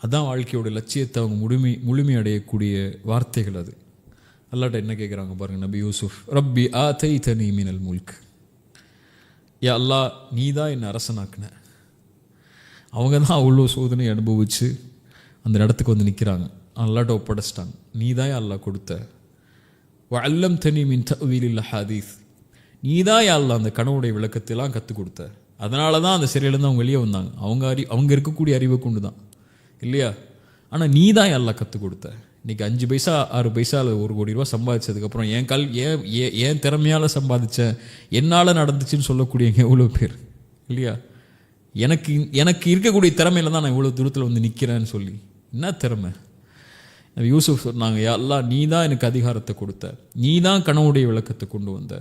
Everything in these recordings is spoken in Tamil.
அதான் வாழ்க்கையோட லட்சியத்தை அவங்க முழுமை அடையக்கூடிய வார்த்தைகள். அது அல்லாட்ட என்ன கேட்குறாங்க பாருங்கள் நபி யூசுஃப், ரப்பி ஆதைதனி மினல் முல்க், யா அல்லாஹ் நீ தான் என்னை அரசனாக்குன. அவங்க தான் அவ்வளோ சோதனை அனுபவித்து அந்த இடத்துக்கு வந்து நிற்கிறாங்க, அல்லாட்ட ஒப்படைச்சிட்டாங்க. நீ தான் அல்லாஹ் கொடுத்த. வல்லம் தனி மின் தஅவீலில் ஹதீஸ், நீ தான் அல்லாஹ் அந்த கனவுடைய விளக்கத்தைலாம் கற்றுக் கொடுத்த. அதனால தான் அந்த சிறையிலேருந்து அவங்க வெளியே வந்தாங்க. அவங்க இருக்கக்கூடிய அறிவை கொண்டு தான் இல்லையா? ஆனால் நீ தான் அல்லாஹ் கற்றுக் கொடுத்த. இன்றைக்கி 5 பைசா 6 பைசா அல்லது 1 கோடி ரூபா சம்பாதிச்சதுக்கப்புறம் ஏன் திறமையால் சம்பாதிச்சேன், என்னால் நடந்துச்சுன்னு சொல்லக்கூடியங்க எவ்வளோ பேர் இல்லையா? எனக்கு இருக்கக்கூடிய திறமையில தான் நான் இவ்வளோ தூரத்தில் வந்து நிற்கிறேன்னு சொல்லி. என்ன திறமை? யூசுஃப் சொன்னாங்க, யா அல்லாஹ் நீ தான் எனக்கு அதிகாரத்தை கொடுத்த, நீ தான் கனவுடைய விளக்கத்தை கொண்டு வந்த.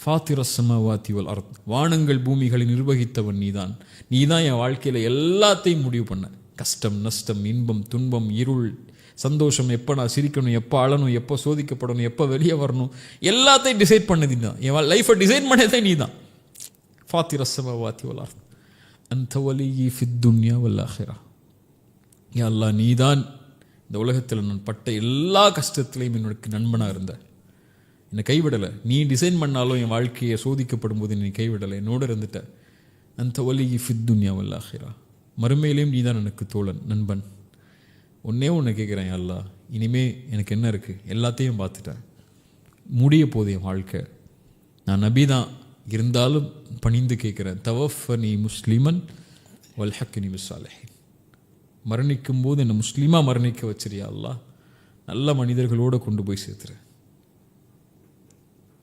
ஃபாத்திரஸ் ஸமாவாதி வல் அர்த், வானங்கள் பூமிகளை நிர்வகித்தவன் நீதான். நீ தான் என் வாழ்க்கையில் எல்லாத்தையும் முடிவு பண்ண. கஷ்டம் நஷ்டம் இன்பம் துன்பம் இருள் சந்தோஷம், எப்போ நான் சிரிக்கணும், எப்போ அழணும், எப்போ சோதிக்கப்படணும், எப்போ வெளியே வரணும், எல்லாத்தையும் டிசைட் பண்ணது நீ தான். என் லைஃப்பை டிசைன் பண்ணதே நீ தான். ஃபாத்திரஸ் ஸமாவாதி வல் அர்த் அன்த வலியி ஃபித் துன்யா வல் ஆஹிரா. யா அல்லாஹ் நீ தான் இந்த உலகத்தில் நான் பட்ட எல்லா கஷ்டத்துலையும் என்னோட நண்பனாக இருந்த. என்னை கைவிடலை. நீ டிசைன் பண்ணாலும் என் வாழ்க்கையை சோதிக்கப்படும் போது நீ கைவிடலை, என்னோடு இருந்துட்ட. அந்த வலியி ஃபித் துன்யா வல் ஆஹிரா, மறுமையிலையும் நீ தான் எனக்கு தோழன் நண்பன். ஒன்று கேட்குறேன், அல்லாஹ் இனிமே எனக்கு என்ன இருக்குது, எல்லாத்தையும் பார்த்துட்டேன், முடிய போகுது என் வாழ்க்கை, நான் நபி தான் இருந்தாலும் பணிந்து கேட்குறேன், தவஃபனி முஸ்லிமன் வல்ஹக்னி பிஸ்ஸாலிஹீன், மரணிக்கும் போது என்னை முஸ்லீமாக மரணிக்க வச்சிரியா அல்லாஹ், நல்ல மனிதர்களோடு கொண்டு போய் சேர்த்துறேன்.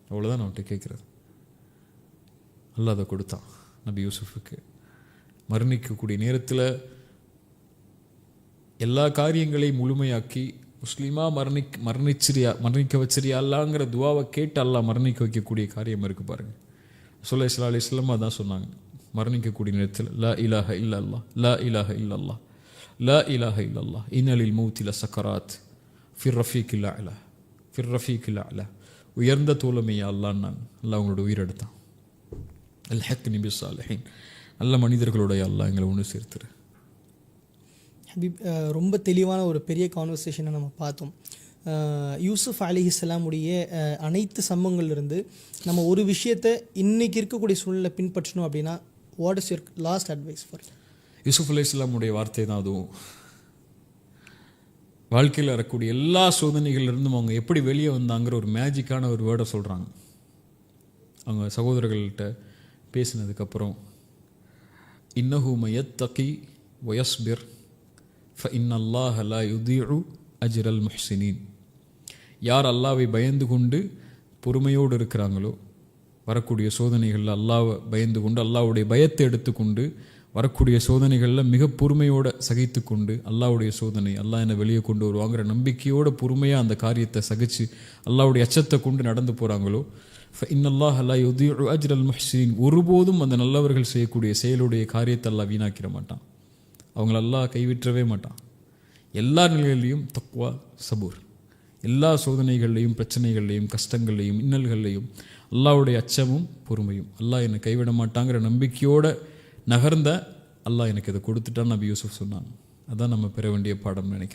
அவ்வளோதான் நான் அவன்கிட்ட கேட்குறது. அல்லாஹ் அதை கொடுத்தான் நபி யூசுஃபுக்கு. மரணிக்கக்கூடிய நேரத்தில் எல்லா காரியங்களையும் முழுமையாக்கி முஸ்லீமாக மரணிக்க வச்சிரியா அல்லாங்கிற துவாவை கேட்டு அல்லாஹ் மரணிக்க வைக்கக்கூடிய காரியம் இருக்குது பாருங்கள். ஸல்லல்லாஹு அலைஹி வஸல்லம் அதான் சொன்னாங்க மரணிக்கக்கூடிய நேரத்தில், லா இலாஹ இல்லல்லாஹ் லா இலாஹ இல்லல்லாஹ் லா இலாஹ இல்லல்லாஹ் இன்னலில் மௌத்தி லசக்கராத் ஃபிர் ரஃபீக்கில் அலா ஃபிர் ரஃபீக்கில் அலா, உயர்ந்த தோழமையா அல்லான்னாங்க. அல்லாஹ் அவங்களோட உயிரெடுத்தான். அல்ஹக்னி பிஸ்ஸாலிஹீன், நல்ல மனிதர்களோட அல்லாஹ் எங்களை ஒன்று சேர்த்துரு. ஹபீப், ரொம்ப தெளிவான ஒரு பெரிய கான்வர்சேஷனை நம்ம பார்த்தோம். யூசுஃப் அலைஹிஸ்ஸலாமுடைய அனைத்து சம்பவங்கள்லேருந்து நம்ம ஒரு விஷயத்தை இன்றைக்கி இருக்கக்கூடிய சூழ்நிலை பின்பற்றணும் அப்படின்னா, what is your last advice for? Yusuf அலைஹிஸ்ஸலாமுடைய வார்த்தை தான் அதுவும். வாழ்க்கையில் வரக்கூடிய எல்லா சோதனைகள்லேருந்தும் அவங்க எப்படி வெளியே வந்தாங்கிற ஒரு மேஜிக்கான ஒரு வேர்டை சொல்கிறாங்க. அவங்க சகோதரர்கள்ட்ட பேசினதுக்கப்புறம், இன்னஹு மயத்தகி வயஸ்பிர் ஃப இன்னல்லாஹ லா யுதீஉ அஜ்ரல் முஹ்சினீன், யார் அல்லாவை பயந்து கொண்டு பொறுமையோடு இருக்கிறாங்களோ, வரக்கூடிய சோதனைகளில் அல்லாவை பயந்து கொண்டு அல்லாவுடைய பயத்தை எடுத்துக்கொண்டு வரக்கூடிய சோதனைகளில் மிக பொறுமையோடு சகித்து கொண்டு, அல்லாவுடைய சோதனை அல்லாஹ் என்னை வெளியே கொண்டு வருவாங்கிற நம்பிக்கையோட பொறுமையாக அந்த காரியத்தை சகித்து அல்லாவுடைய அச்சத்தை கொண்டு நடந்து போகிறாங்களோ, இன்னல்லாஹ் லா யுதீஉ அஜ்ரல் முஹ்சினீன், ஒருபோதும் அந்த நல்லவர்கள் செய்யக்கூடிய செயலுடைய காரியத்தை அல்லாஹ் வீணாக்கிட மாட்டான். அவங்கள அல்லாஹ் கைவிற்றவே மாட்டான். எல்லா நிலைகளிலையும் தக்வா சபூர், எல்லா சோதனைகள்லையும் பிரச்சனைகள்லையும் கஷ்டங்கள்லையும் இன்னல்கள்லையும் அல்லாஹ்வுடைய அச்சமும் பொறுமையும், அல்லாஹ் என்னை கைவிட மாட்டாங்கிற நம்பிக்கையோட நகர்ந்த அல்லாஹ் எனக்கு இதை கொடுத்துட்டான்னு நபி யூசுஃப் சொன்னாங்க. அதான் நம்ம பெற வேண்டிய பாடம் நினைக்கிறேன்.